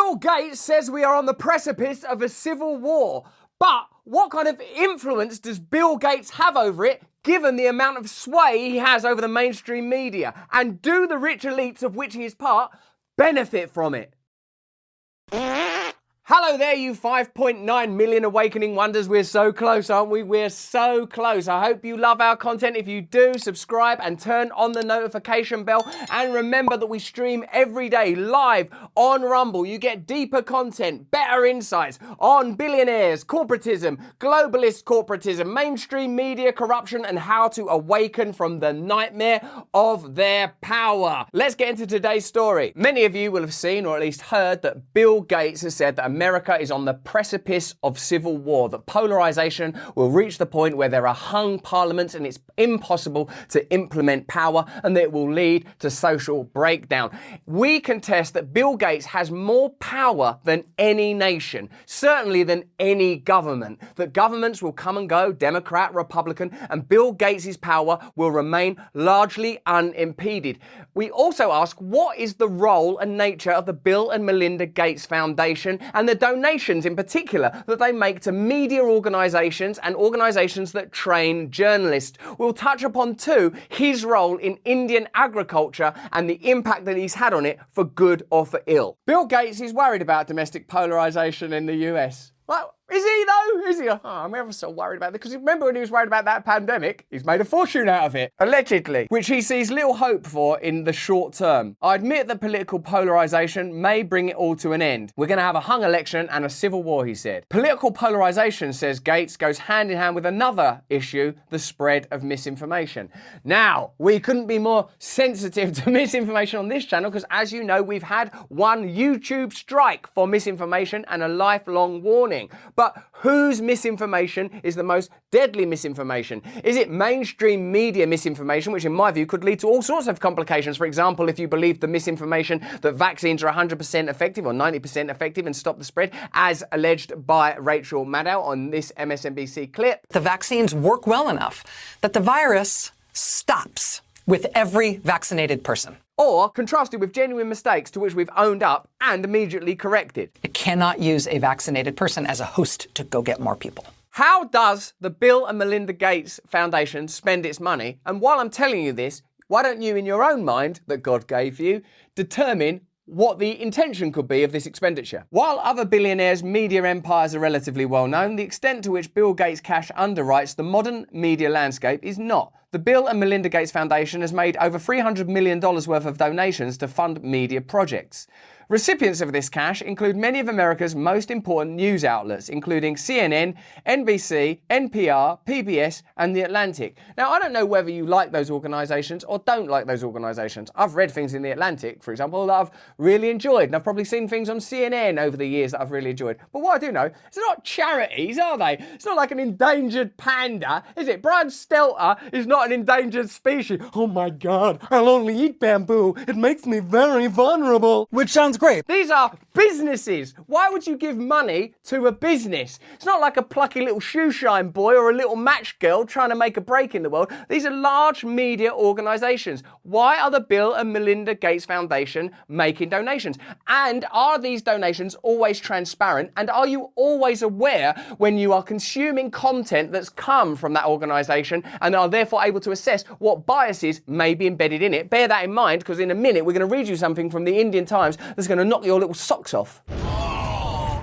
Bill Gates says we are on the precipice of a civil war. But what kind of influence does Bill Gates have over it, given the amount of sway he has over the mainstream media? And do the rich elites of which he is part benefit from it? Hello there, you 5.9 million awakening wonders. We're so close, aren't we? We're so close. I hope you love our content. If you do, subscribe and turn on the notification bell. And remember that we stream every day live on Rumble. You get deeper content, better insights on billionaires, corporatism, globalist corporatism, mainstream media corruption, and how to awaken from the nightmare of their power. Let's get into today's story. Many of you will have seen, or at least heard, that Bill Gates has said that America is on the precipice of civil war, that polarisation will reach the point where there are hung parliaments and it's impossible to implement power, and that it will lead to social breakdown. We contest that Bill Gates has more power than any nation, certainly than any government, that governments will come and go, Democrat, Republican, and Bill Gates' power will remain largely unimpeded. We also ask, what is the role and nature of the Bill and Melinda Gates Foundation and the donations in particular that they make to media organisations and organisations that train journalists? We'll touch upon too his role in Indian agriculture and the impact that he's had on it for good or for ill. Bill Gates is worried about domestic polarisation in the US. Well, is he though? Is he? Oh, I'm ever so worried about that. Because remember when he was worried about that pandemic? He's made a fortune out of it, allegedly, which he sees little hope for in the short term. I admit that political polarisation may bring it all to an end. We're going to have a hung election and a civil war, he said. Political polarisation, says Gates, goes hand in hand with another issue, the spread of misinformation. Now, we couldn't be more sensitive to misinformation on this channel because, as you know, we've had one YouTube strike for misinformation and a lifelong warning. But whose misinformation is the most deadly misinformation? Is it mainstream media misinformation, which in my view could lead to all sorts of complications? For example, if you believe the misinformation that vaccines are 100% effective or 90% effective and stop the spread, as alleged by Rachel Maddow on this MSNBC clip. The vaccines work well enough that the virus stops with every vaccinated person. Or contrasted with genuine mistakes to which we've owned up and immediately corrected. It cannot use a vaccinated person as a host to go get more people. How does the Bill and Melinda Gates Foundation spend its money? And while I'm telling you this, why don't you, in your own mind that God gave you, determine what the intention could be of this expenditure? While other billionaires' media empires are relatively well known, the extent to which Bill Gates' cash underwrites the modern media landscape is not. The Bill and Melinda Gates Foundation has made over $300 million worth of donations to fund media projects. Recipients of this cash include many of America's most important news outlets, including CNN, NBC, NPR, PBS, and The Atlantic. Now, I don't know whether you like those organisations or don't like those organisations. I've read things in The Atlantic, for example, that I've really enjoyed, and I've probably seen things on CNN over the years that I've really enjoyed. But what I do know, it's not charities, are they? It's not like an endangered panda, is it? Brian Stelter is not an endangered species. Oh my God, I'll only eat bamboo. It makes me very vulnerable. Which sounds great. These are businesses. Why would you give money to a business? It's not like a plucky little shoeshine boy or a little match girl trying to make a break in the world. These are large media organisations. Why are the Bill and Melinda Gates Foundation making donations? And are these donations always transparent? And are you always aware when you are consuming content that's come from that organisation and are therefore able to assess what biases may be embedded in it? Bear that in mind, because in a minute we're going to read you something from the Indian Times that's going to knock your little socks off.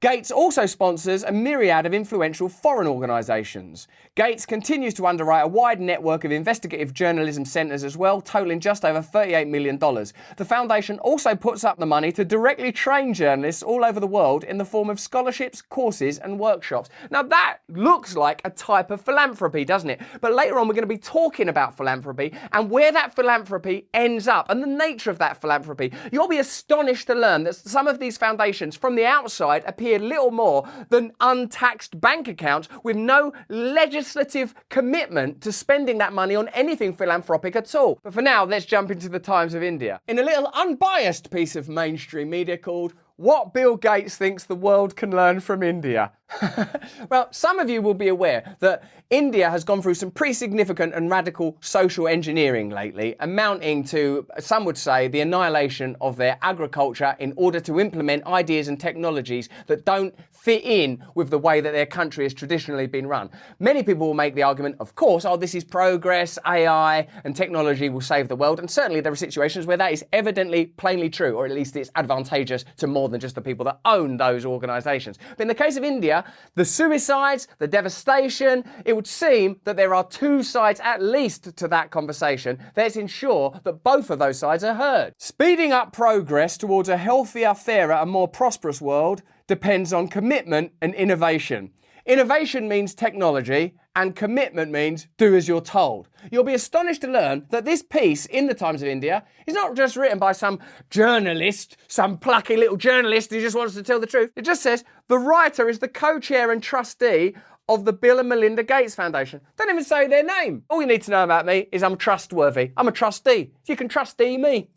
Gates also sponsors a myriad of influential foreign organisations. Gates continues to underwrite a wide network of investigative journalism centres as well, totalling just over $38 million. The foundation also puts up the money to directly train journalists all over the world in the form of scholarships, courses and workshops. Now that looks like a type of philanthropy, doesn't it? But later on we're going to be talking about philanthropy and where that philanthropy ends up and the nature of that philanthropy. You'll be astonished to learn that some of these foundations from the outside appear little more than untaxed bank accounts with no legislative commitment to spending that money on anything philanthropic at all. But for now, let's jump into the Times of India. In a little unbiased piece of mainstream media called What Bill Gates Thinks the World Can Learn from India. Well, some of you will be aware that India has gone through some pretty significant and radical social engineering lately, amounting to, some would say, the annihilation of their agriculture in order to implement ideas and technologies that don't fit in with the way that their country has traditionally been run. Many people will make the argument, of course, oh, this is progress, AI and technology will save the world. And certainly there are situations where that is evidently plainly true, or at least it's advantageous to more than just the people that own those organisations. But in the case of India, the suicides, the devastation, it would seem that there are two sides at least to that conversation. Let's ensure that both of those sides are heard. Speeding up progress towards a healthier, fairer and more prosperous world depends on commitment and innovation. Innovation means technology, and commitment means do as you're told. You'll be astonished to learn that this piece in the Times of India is not just written by some journalist, some plucky little journalist who just wants to tell the truth. It just says the writer is the co-chair and trustee of the Bill and Melinda Gates Foundation. Don't even say their name. All you need to know about me is I'm trustworthy. I'm a trustee. You can trustee me.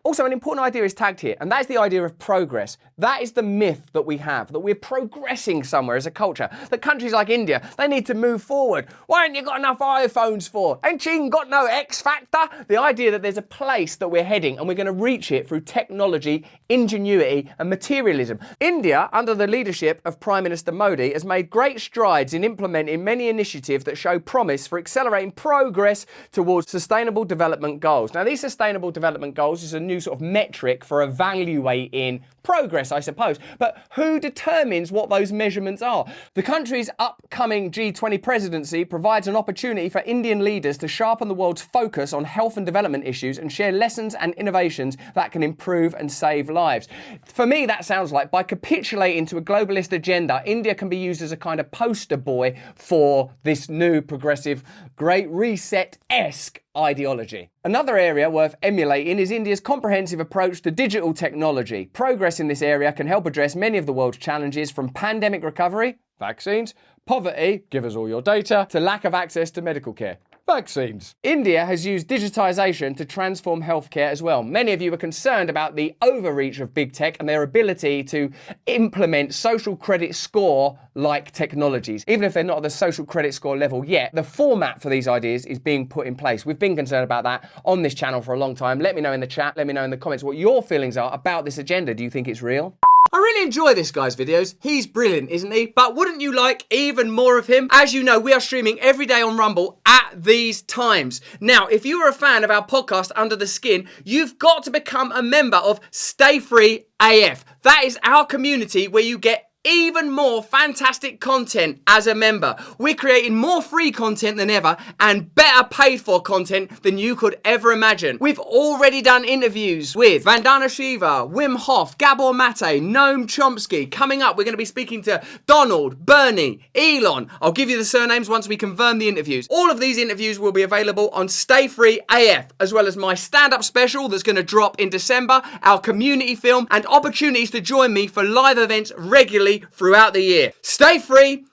Also, an important idea is tagged here, and that is the idea of progress. That is the myth that we have, that we're progressing somewhere as a culture. That countries like India, they need to move forward. Why ain't you got enough iPhones for? Ain't China got no X factor? The idea that there's a place that we're heading and we're going to reach it through technology, ingenuity and materialism. India, under the leadership of Prime Minister Modi, has made great strides in implementing many initiatives that show promise for accelerating progress towards sustainable development goals. Now, these sustainable development goals is a new sort of metric for evaluating progress, I suppose. But who determines what those measurements are? The country's upcoming G20 presidency provides an opportunity for Indian leaders to sharpen the world's focus on health and development issues and share lessons and innovations that can improve and save lives. For me, that sounds like by capitulating to a globalist agenda, India can be used as a kind of poster boy for this new progressive Great Reset-esque ideology. Another area worth emulating is India's comprehensive approach to digital technology. Progress in this area can help address many of the world's challenges, from pandemic recovery, vaccines, poverty, give us all your data, to lack of access to medical care. Vaccines. India has used digitization to transform healthcare as well. Many of you are concerned about the overreach of big tech and their ability to implement social credit score like technologies. Even if they're not at the social credit score level yet, the format for these ideas is being put in place. We've been concerned about that on this channel for a long time. Let me know in the chat, let me know in the comments what your feelings are about this agenda. Do you think it's real? I really enjoy this guy's videos. He's brilliant, isn't he? But wouldn't you like even more of him? As you know, we are streaming every day on Rumble at these times. Now, if you are a fan of our podcast, Under the Skin, you've got to become a member of Stay Free AF. That is our community where you get even more fantastic content as a member. We're creating more free content than ever and better paid for content than you could ever imagine. We've already done interviews with Vandana Shiva, Wim Hof, Gabor Mate, Noam Chomsky. Coming up, we're going to be speaking to Donald, Bernie, Elon. I'll give you the surnames once we confirm the interviews. All of these interviews will be available on Stay Free AF, as well as my stand-up special that's going to drop in December, our community film, and opportunities to join me for live events regularly throughout the year. Stay free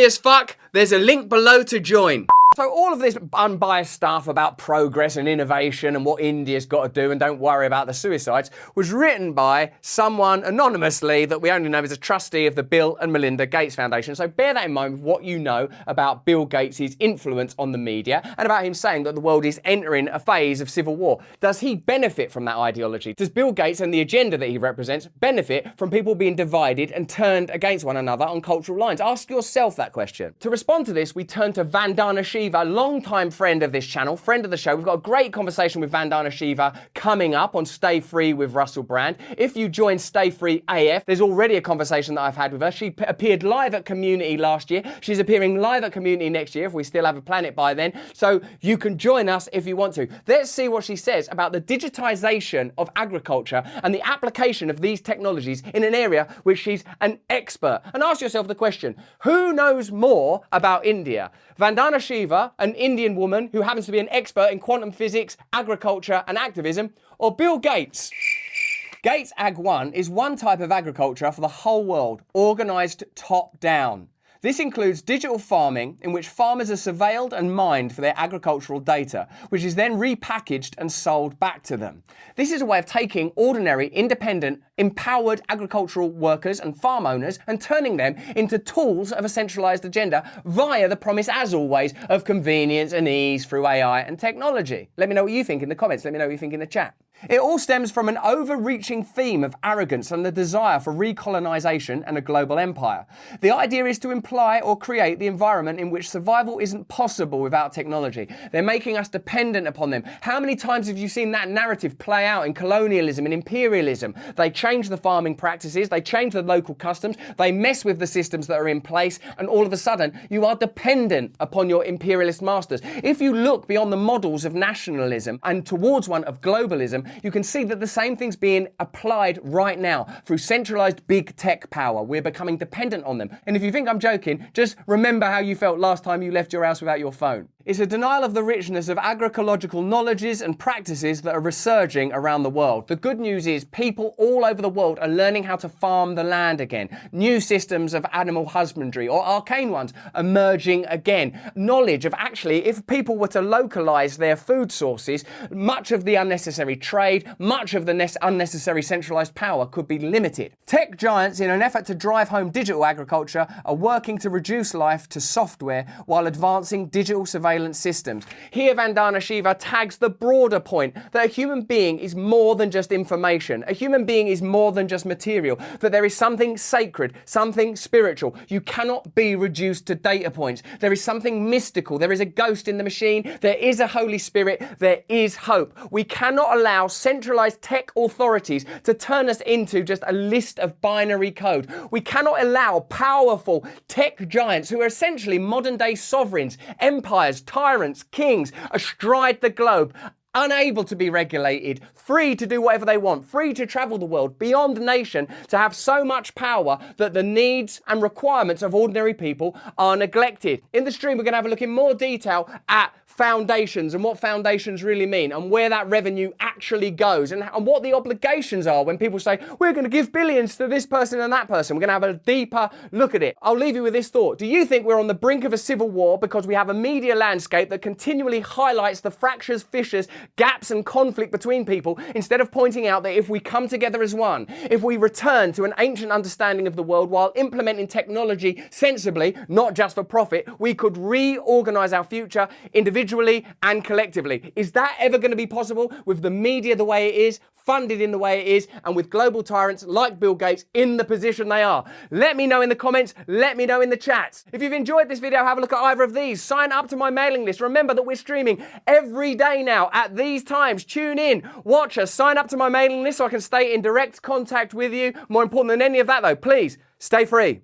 as fuck. There's a link below to join. So all of this unbiased stuff about progress and innovation and what India's got to do, and don't worry about the suicides, was written by someone anonymously that we only know as a trustee of the Bill and Melinda Gates Foundation. So bear that in mind with what you know about Bill Gates' influence on the media and about him saying that the world is entering a phase of civil war. Does he benefit from that ideology? Does Bill Gates and the agenda that he represents benefit from people being divided and turned against one another on cultural lines? Ask yourself that question. To respond to this, we turn to Vandana Shiva, a long-time friend of this channel, friend of the show. We've got a great conversation with Vandana Shiva coming up on Stay Free with Russell Brand. If you join Stay Free AF, there's already a conversation that I've had with her. She appeared live at Community last year. She's appearing live at Community next year if we still have a planet by then. So you can join us if you want to. Let's see what she says about the digitization of agriculture and the application of these technologies in an area which she's an expert. And ask yourself the question, who knows more about India? Vandana Shiva, an Indian woman who happens to be an expert in quantum physics, agriculture and activism, or Bill Gates? Gates Ag 1 is one type of agriculture for the whole world, organised top down. This includes digital farming, in which farmers are surveilled and mined for their agricultural data, which is then repackaged and sold back to them. This is a way of taking ordinary, independent, empowered agricultural workers and farm owners and turning them into tools of a centralized agenda via the promise, as always, of convenience and ease through AI and technology. Let me know what you think in the comments. Let me know what you think in the chat. It all stems from an overreaching theme of arrogance and the desire for recolonization and a global empire. The idea is to imply or create the environment in which survival isn't possible without technology. They're making us dependent upon them. How many times have you seen that narrative play out in colonialism and imperialism? They change the farming practices, they change the local customs, they mess with the systems that are in place, and all of a sudden you are dependent upon your imperialist masters. If you look beyond the models of nationalism and towards one of globalism, you can see that the same thing's being applied right now through centralized big tech power. We're becoming dependent on them. And if you think I'm joking, just remember how you felt last time you left your house without your phone. It's a denial of the richness of agroecological knowledges and practices that are resurging around the world. The good news is people all over the world are learning how to farm the land again. New systems of animal husbandry, or arcane ones, emerging again. Knowledge of actually, if people were to localize their food sources, much of the unnecessary trade, much of the unnecessary centralized power could be limited. Tech giants, in an effort to drive home digital agriculture, are working to reduce life to software while advancing digital surveillance systems. Here, Vandana Shiva tags the broader point that a human being is more than just information. A human being is more than just material, that there is something sacred, something spiritual. You cannot be reduced to data points. There is something mystical. There is a ghost in the machine. There is a Holy Spirit. There is hope. We cannot allow centralized tech authorities to turn us into just a list of binary code. We cannot allow powerful tech giants who are essentially modern day sovereigns, empires, tyrants, kings, astride the globe, unable to be regulated, free to do whatever they want, free to travel the world, beyond nation, to have so much power that the needs and requirements of ordinary people are neglected. In the stream, we're going to have a look in more detail at foundations and what foundations really mean and where that revenue actually goes and what the obligations are when people say, we're going to give billions to this person and that person. We're going to have a deeper look at it. I'll leave you with this thought. Do you think we're on the brink of a civil war because we have a media landscape that continually highlights the fractures, fissures, gaps and conflict between people instead of pointing out that if we come together as one, if we return to an ancient understanding of the world while implementing technology sensibly, not just for profit, we could reorganize our future individually and collectively? Is that ever going to be possible with the media the way it is, funded in the way it is, and with global tyrants like Bill Gates in the position they are? Let me know in the comments, let me know in the chats. If you've enjoyed this video, have a look at either of these. Sign up to my mailing list. Remember that we're streaming every day now at these times. Tune in, watch us, sign up to my mailing list so I can stay in direct contact with you. More important than any of that though, please stay free.